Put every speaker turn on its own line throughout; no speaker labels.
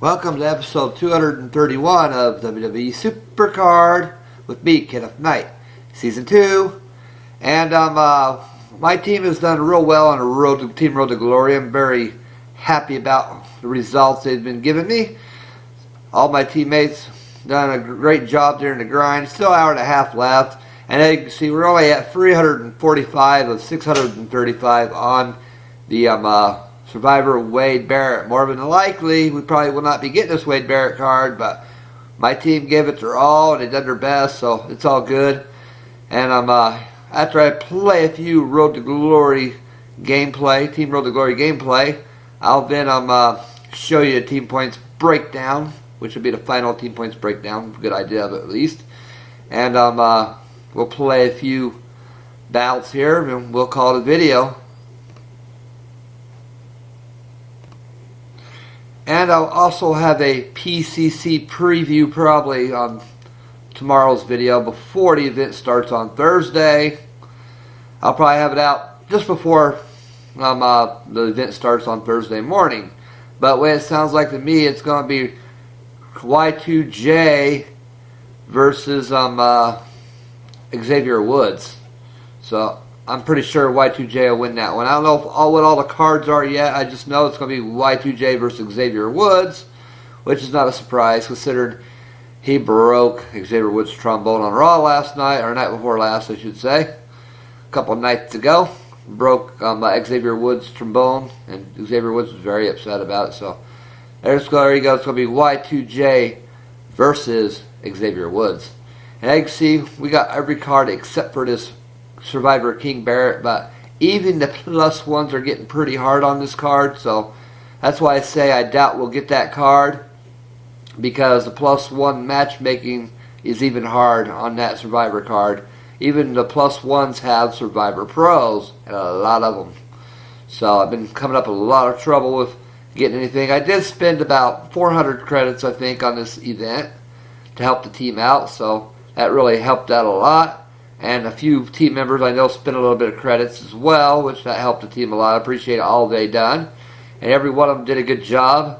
Welcome to episode 231 of WWE SuperCard with me, Kenneth Knight, Season 2. And my team has done real well on Team Road to Glory. I'm very happy about the results they've been giving me. All my teammates done a great job during the grind. Still an hour and a half left. And as you can see, we're only at 345 of 635 on the Survivor Wade Barrett. More than likely, we probably will not be getting this Wade Barrett card, but my team gave it their all and they did their best, so it's all good. And after I play a few Road to Glory gameplay, Team Road to Glory gameplay, I'll then show you a team points breakdown, which will be the final team points breakdown. Good idea of it, at least. And we'll play a few battles here, and we'll call it a video. And I'll also have a PCC preview probably on tomorrow's video before the event starts on Thursday. I'll probably have it out just before the event starts on Thursday morning. But the way it sounds like to me, it's going to be Y2J versus Xavier Woods. So I'm pretty sure Y2J will win that one. I don't know what all the cards are yet. I just know it's going to be Y2J versus Xavier Woods, which is not a surprise considering he broke Xavier Woods' trombone on Raw last night, or night before last, I should say. A couple nights ago, broke Xavier Woods' trombone, and Xavier Woods was very upset about it. So there you go. It's going to be Y2J versus Xavier Woods. And as you can see, we got every card except for this Survivor King Barrett, but even the plus ones are getting pretty hard on this card, so that's why I say I doubt we'll get that card, because the plus one matchmaking is even hard on that Survivor card. Even the plus ones have Survivor Pros, and a lot of them. So I've been coming up with a lot of trouble with getting anything. I did spend about 400 credits, I think, on this event to help the team out, so that really helped out a lot. And a few team members I know spent a little bit of credits as well, which that helped the team a lot. I appreciate all they done. And every one of them did a good job.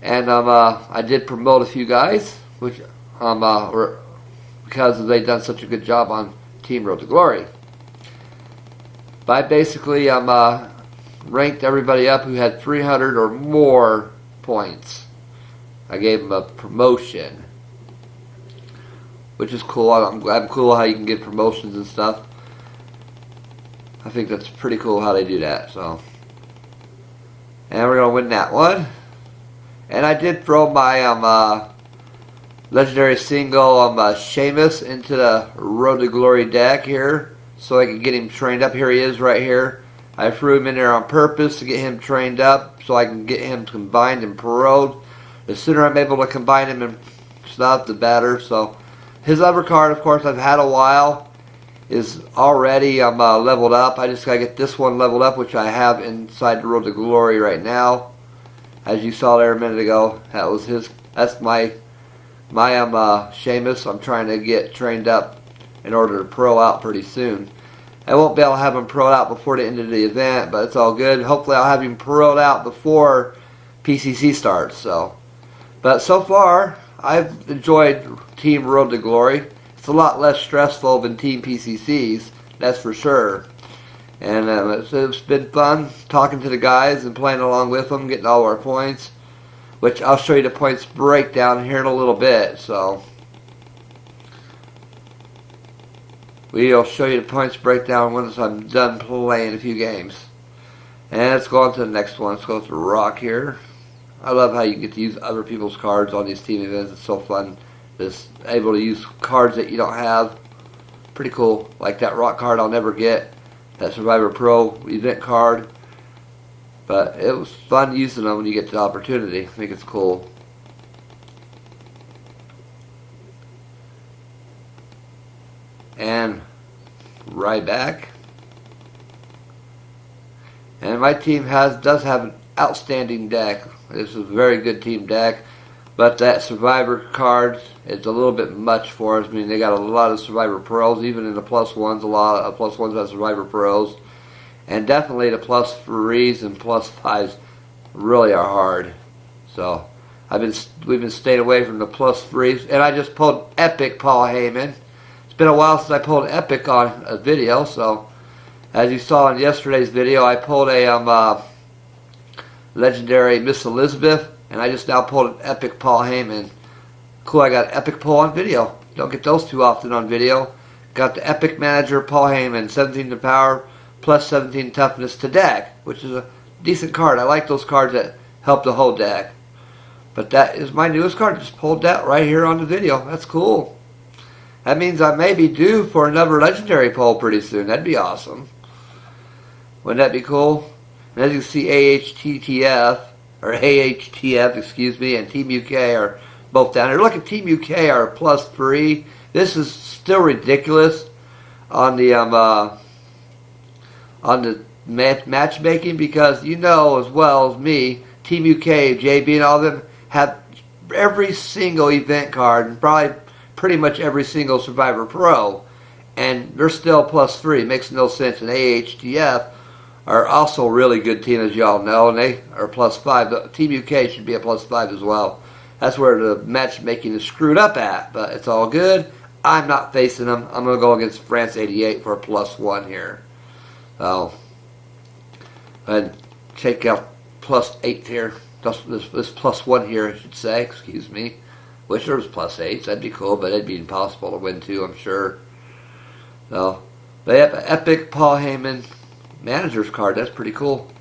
And I did promote a few guys, which because they done such a good job on Team Road to Glory. But I basically ranked everybody up who had 300 or more points. I gave them a promotion, which is cool. I'm cool how you can get promotions and stuff. I think that's pretty cool how they do that. So, and we're gonna win that one. And I did throw my legendary single Sheamus into the Road to Glory deck here, so I can get him trained up. Here he is, right here. I threw him in there on purpose to get him trained up, so I can get him combined and paroled. The sooner I'm able to combine him and stuff, the better. So. His other card, of course, I've had a while, is already leveled up. I just got to get this one leveled up, which I have inside the Road to Glory right now. As you saw there a minute ago, that was his. That's my Sheamus. I'm trying to get trained up in order to pro out pretty soon. I won't be able to have him pro out before the end of the event, but it's all good. Hopefully, I'll have him pro out before PCC starts. But so far, I've enjoyed Team Road to Glory. It's a lot less stressful than Team PCCs, that's for sure. And it's been fun talking to the guys and playing along with them, getting all our points, which I'll show you the points breakdown here in a little bit. So we'll show you the points breakdown once I'm done playing a few games. And let's go on to the next one. Let's go to Rock here. I love how you get to use other people's cards on these team events. It's so fun. Just able to use cards that you don't have. Pretty cool. Like that Rock card I'll never get. That Survivor Pro event card. But it was fun using them when you get the opportunity. I think it's cool. And right back. And my team does have an outstanding deck. This is a very good team deck, but that Survivor card is a little bit much for us. I mean, they got a lot of Survivor Pros, even in the plus ones. A lot of plus ones have Survivor Pros, and definitely the plus threes and plus fives really are hard. So we've been staying away from the +3s, and I just pulled Epic Paul Heyman. It's been a while since I pulled Epic on a video, so as you saw in yesterday's video, I pulled a legendary Miss Elizabeth, and I just now pulled an Epic Paul Heyman. Cool, I got Epic pull on video. Don't get those too often on video. Got the Epic Manager Paul Heyman, 17 to power, plus 17 toughness to deck, which is a decent card. I like those cards that help the whole deck. But that is my newest card. Just pulled that right here on the video. That's cool. That means I may be due for another legendary pull pretty soon. That'd be awesome. Wouldn't that be cool? And as you can see, AHTF, excuse me, and Team UK are both down here. Look at Team UK are +3. This is still ridiculous on the matchmaking, because you know as well as me, Team UK, JB, and all of them have every single event card and probably pretty much every single Survivor Pro, and they're still +3. Makes no sense. And AHTF are also a really good team, as y'all know, and they are +5. The Team UK should be a +5 as well. That's where the matchmaking is screwed up at, but it's all good. I'm not facing them. I'm going to go against France 88 for a +1 here. So, and check out +8 here. This +1 here, I should say. Excuse me. Wish there was +8s. That'd be cool, but it'd be impossible to win too, I'm sure. So, they have an Epic Paul Heyman Manager's card. That's pretty cool.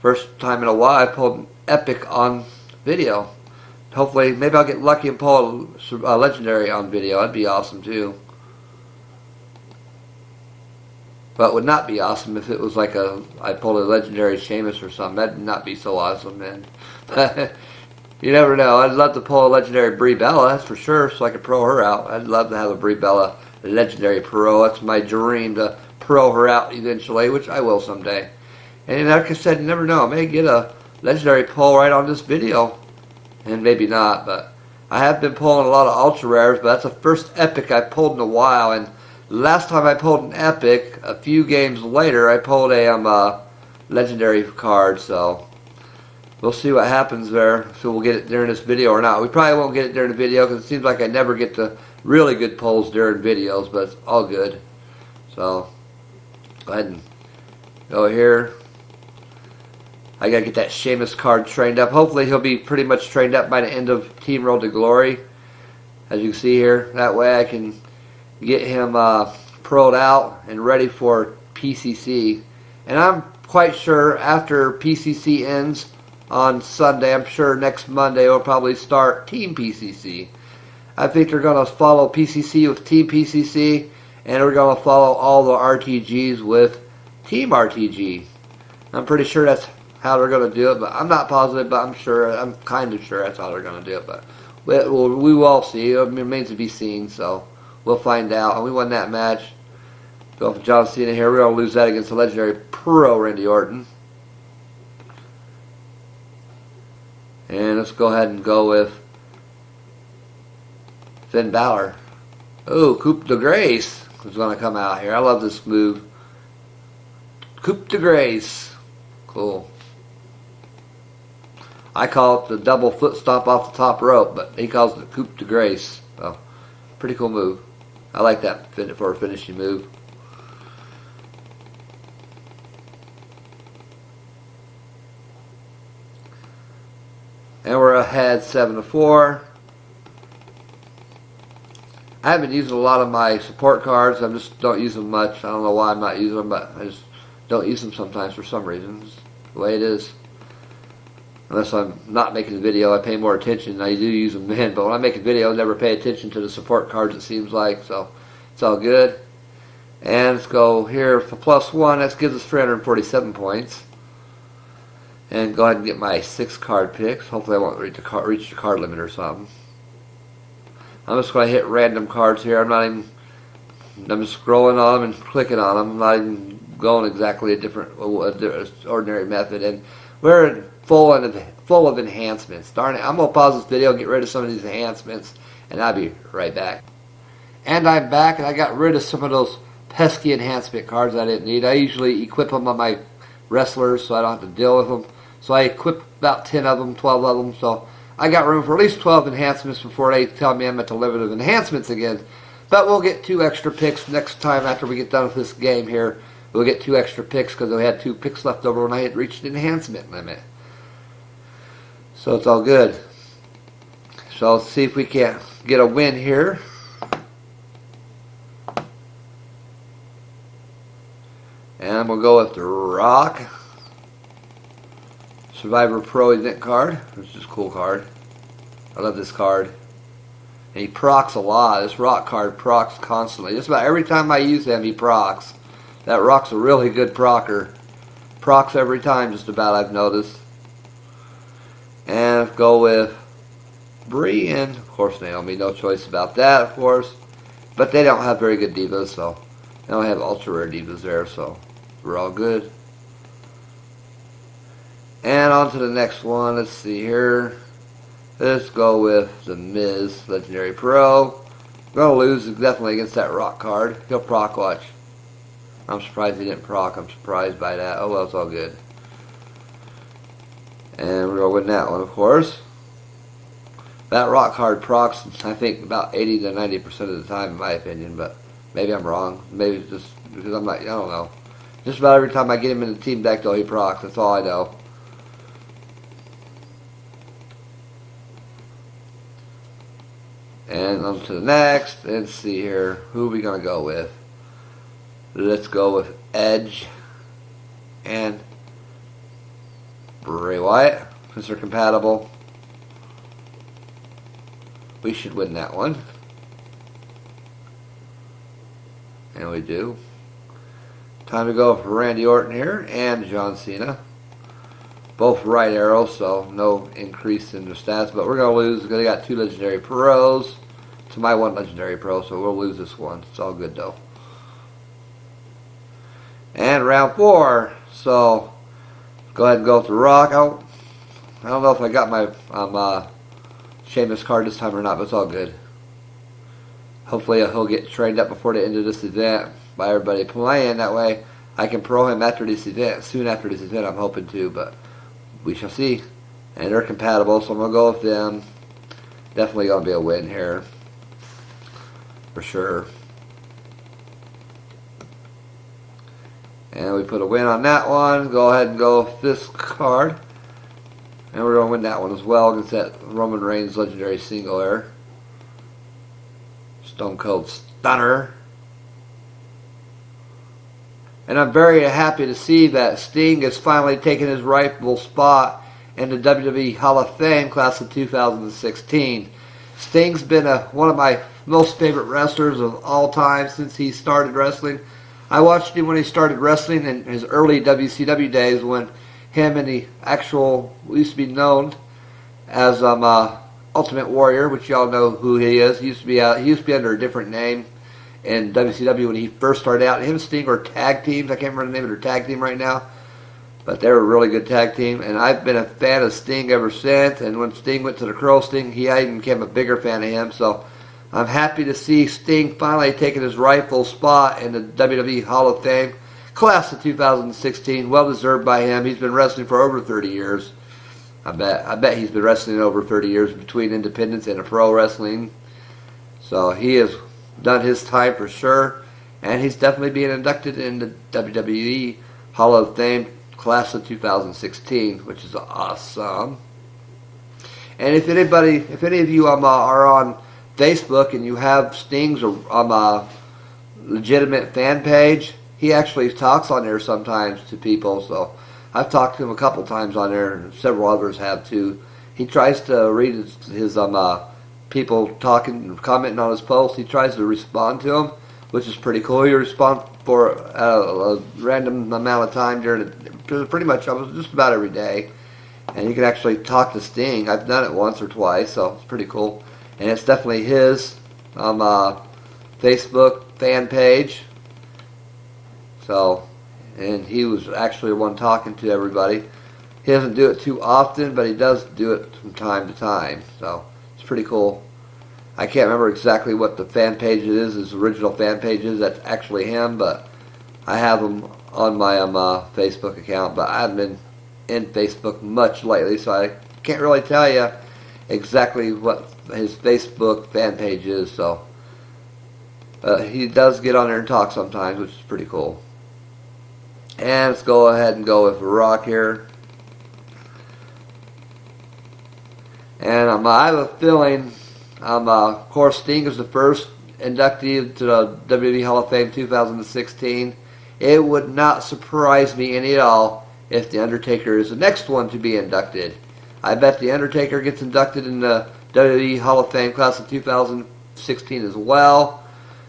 First time in a while I pulled an Epic on video. Hopefully, maybe I'll get lucky and pull a legendary on video. That'd be awesome too. But it would not be awesome if it was like I pulled a legendary Sheamus or something. That'd not be so awesome, man. You never know. I'd love to pull a legendary Brie Bella, that's for sure, so I could pro her out. I'd love to have a Brie Bella legendary pro. That's my dream, to pro her out eventually, which I will someday. And like I said, you never know. I may get a legendary pull right on this video. And maybe not, but I have been pulling a lot of ultra rares, but that's the first Epic I've pulled in a while. And last time I pulled an Epic, a few games later, I pulled a legendary card. So we'll see what happens there. So we'll get it during this video or not. We probably won't get it during the video because it seems like I never get the really good pulls during videos, but it's all good. So go ahead and go here. I gotta get that Sheamus card trained up. Hopefully he'll be pretty much trained up by the end of Team Road to Glory. As you can see here, that way I can get him pro'd out and ready for PCC. And I'm quite sure after PCC ends on Sunday, I'm sure next Monday we'll probably start Team PCC. I think they're gonna follow PCC with Team PCC, and we're gonna follow all the RTGs with Team RTG. I'm pretty sure that's how they're going to do it, but I'm not positive, but I'm kind of sure that's how they're going to do it, but we will see. It remains to be seen, so we'll find out. And we won that match. Go for John Cena here. We're going to lose that against the legendary Pro Randy Orton. And let's go ahead and go with Finn Balor. Oh, Coup de Grace is going to come out here. I love this move. Coup de Grace. Cool. I call it the double foot stomp off the top rope, but he calls it the Coup de Grace. So, pretty cool move. I like that for a finishing move. And we're ahead 7-4. I haven't used a lot of my support cards. I just don't use them much. I don't know why I'm not using them, but I just don't use them sometimes for some reason. It's the way it is. Unless I'm not making a video, I pay more attention than I do use them then. But when I make a video, I never pay attention to the support cards, it seems like. So it's all good. And let's go here for +1. That gives us 347 points. And go ahead and get my 6 card picks. Hopefully I won't reach the card limit or something. I'm just going to hit random cards here. I'm just scrolling on them and clicking on them. I'm not even going exactly a ordinary method. And we're full of enhancements. Darn it. I'm going to pause this video and get rid of some of these enhancements. And I'll be right back. And I'm back, and I got rid of some of those pesky enhancement cards I didn't need. I usually equip them on my wrestlers so I don't have to deal with them. So I equipped about 10 of them, 12 of them. So I got room for at least 12 enhancements before they tell me I'm at the limit of enhancements again. But we'll get 2 extra picks next time after we get done with this game here. We'll get 2 extra picks because we had 2 picks left over when I had reached the enhancement limit. So it's all good. So let's see if we can get a win here. And we'll go with the Rock. Survivor Pro event card, which is a cool card. I love this card. And he procs a lot. This Rock card procs constantly. Just about every time I use him, he procs. That Rock's a really good procker. Procs every time, just about, I've noticed. And go with Bree and, of course, Naomi. No choice about that, of course. But they don't have very good divas, so they don't have ultra rare divas there, so we're all good. And on to the next one. Let's see here. Let's go with the Miz Legendary Pro. Gonna lose definitely against that Rock card. He'll proc, watch. I'm surprised he didn't proc. I'm surprised by that. Oh well, it's all good. And we're gonna win that one, of course. That Rock card procs, I think, about 80 to 90% of the time, in my opinion. But maybe I'm wrong. Maybe it's just because I'm like, I don't know. Just about every time I get him in the team deck, though, he procs. That's all I know. And on to the next. Let's see here. Who are we going to go with? Let's go with Edge and Bray Wyatt, since they're compatible. We should win that one. And we do. Time to go for Randy Orton here and John Cena. Both right arrows, so no increase in their stats. But we're going to lose because they got 2 legendary pros to my 1 legendary pro, so we'll lose this one. It's all good, though. And round 4. So, go ahead and go with the Rock. I don't know if I got my Sheamus card this time or not, but it's all good. Hopefully he'll get trained up before the end of this event by everybody playing. That way I can pro him after this event, soon after this event, I'm hoping to, but we shall see. And they're compatible, so I'm going to go with them. Definitely going to be a win here. For sure. And we put a win on that one. Go ahead and go with this card. And we're going to win that one as well against that Roman Reigns legendary single there. Stone Cold Stunner. And I'm very happy to see that Sting has finally taken his rightful spot in the WWE Hall of Fame class of 2016. Sting's been one of my most favorite wrestlers of all time since he started wrestling. I watched him when he started wrestling in his early WCW days, when him and the actual, used to be known as Ultimate Warrior, which y'all know who he is. He used to be under a different name in WCW when he first started out. Him and Sting were tag teams. I can't remember the name of their tag team right now, but they were a really good tag team. And I've been a fan of Sting ever since. And when Sting went to the Crow Sting, I even became a bigger fan of him. So I'm happy to see Sting finally taking his rightful spot in the WWE Hall of Fame class of 2016. Well deserved by him. He's been wrestling for over 30 years. I bet he's been wrestling over 30 years between independence and pro wrestling. So he has done his time for sure. And he's definitely being inducted in the WWE Hall of Fame class of 2016, which is awesome. And if any of you are on Facebook and you have Sting's legitimate fan page, he actually talks on there sometimes to people. So I've talked to him a couple times on there, and several others have too. He tries to read his people talking and commenting on his posts. He tries to respond to them, which is pretty cool. He responds for a random amount of time pretty much just about every day. And you can actually talk to Sting. I've done it once or twice, so it's pretty cool. And it's definitely his Facebook fan page. So, and he was actually the one talking to everybody. He doesn't do it too often, but he does do it from time to time. So, it's pretty cool. I can't remember exactly what the fan page is, his original fan page is. That's actually him, but I have him on my Facebook account. But I haven't been in Facebook much lately, so I can't really tell you exactly what his Facebook fan page is. So he does get on there and talk sometimes, which is pretty cool. And let's go ahead and go with Rock here. And I have a feeling, of course, Sting is the first inductee to the WWE Hall of Fame 2016. It would not surprise me any at all if The Undertaker is the next one to be inducted. I bet The Undertaker gets inducted in the WWE Hall of Fame class of 2016 as well,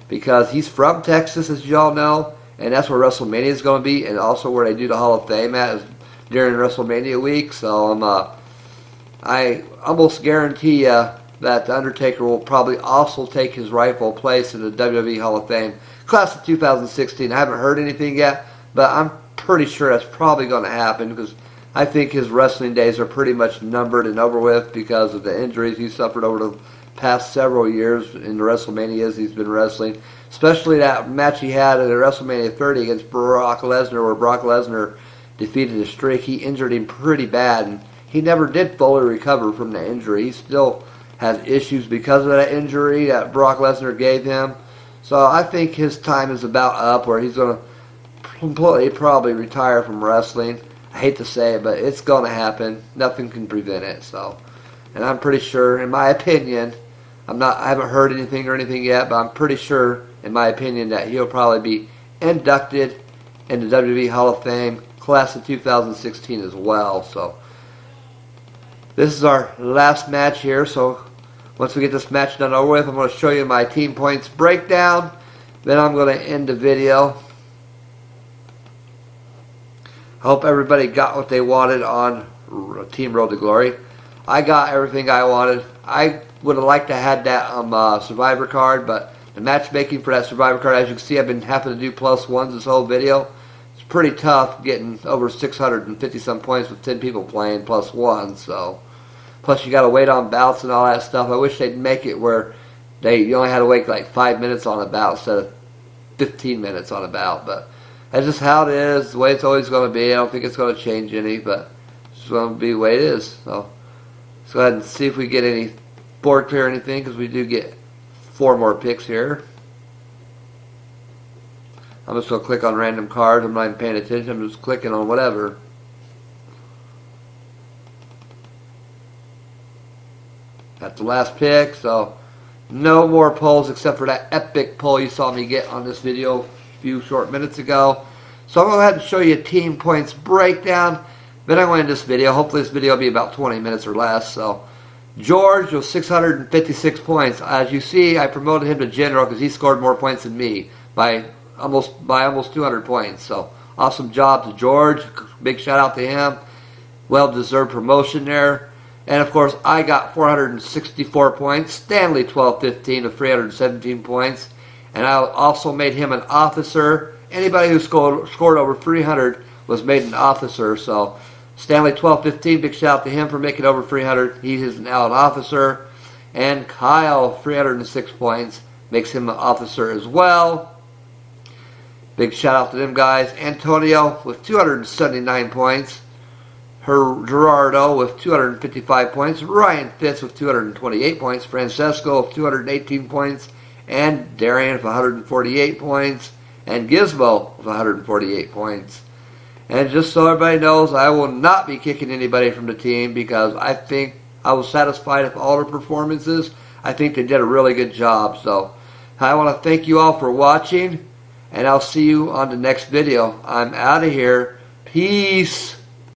because he's from Texas, as you all know, and that's where WrestleMania is going to be, and also where they do the Hall of Fame at is during WrestleMania week. So I almost guarantee you that The Undertaker will probably also take his rightful place in the WWE Hall of Fame class of 2016. I haven't heard anything yet, but I'm pretty sure that's probably going to happen, because I think his wrestling days are pretty much numbered and over with because of the injuries he suffered over the past several years in the WrestleManias he's been wrestling. Especially that match he had at WrestleMania 30 against Brock Lesnar, where Brock Lesnar defeated his streak. He injured him pretty bad, and he never did fully recover from the injury. He still has issues because of that injury that Brock Lesnar gave him. So I think his time is about up, where he's going to completely probably retire from wrestling. I hate to say it, but it's going to happen. Nothing can prevent it. So, and I'm pretty sure, in my opinion, I haven't heard anything or anything yet, but I'm pretty sure, in my opinion, that he'll probably be inducted in the WWE Hall of Fame class of 2016 as well. So this is our last match here. So once we get this match done over with, I'm going to show you my team points breakdown. Then I'm going to end the video. I hope everybody got what they wanted on Team Road to Glory. I got everything I wanted. I would have liked to have had that Survivor card, but the matchmaking for that Survivor card, as you can see, I've been having to do +1s this whole video. It's pretty tough getting over 650 some points with 10 people playing +1. So, plus you got to wait on bouts and all that stuff. I wish they'd make it where you only had to wait like 5 minutes on a bout instead of 15 minutes on a bout, but that's just how it is, the way it's always going to be. I don't think it's going to change any, but it's just going to be the way it is. So let's go ahead and see if we get any board clear or anything, because we do get 4 more picks here. I'm just going to click on random cards. I'm not even paying attention. I'm just clicking on whatever. That's the last pick, so no more polls except for that epic poll you saw me get on this video few short minutes ago. So I'm going to go ahead and show you a team points breakdown. Then I'm going to end this video. Hopefully this video will be about 20 minutes or less. So George with 656 points. As you see, I promoted him to general because he scored more points than me by almost 200 points. So awesome job to George. Big shout out to him. Well-deserved promotion there. And of course I got 464 points. Stanley 1215 with 317 points. And I also made him an officer. Anybody who scored over 300 was made an officer. So Stanley 1215, big shout out to him for making over 300. He is now an officer. And Kyle, 306 points, makes him an officer as well. Big shout out to them guys. Antonio with 279 points. Gerardo with 255 points. Ryan Fitz with 228 points. Francesco with 218 points. And Darian with 148 points, and Gizmo with 148 points. And just so everybody knows, I will not be kicking anybody from the team, because I think I was satisfied with all the performances. I think they did a really good job. So I want to thank you all for watching, and I'll see you on the next video. I'm out of here. Peace.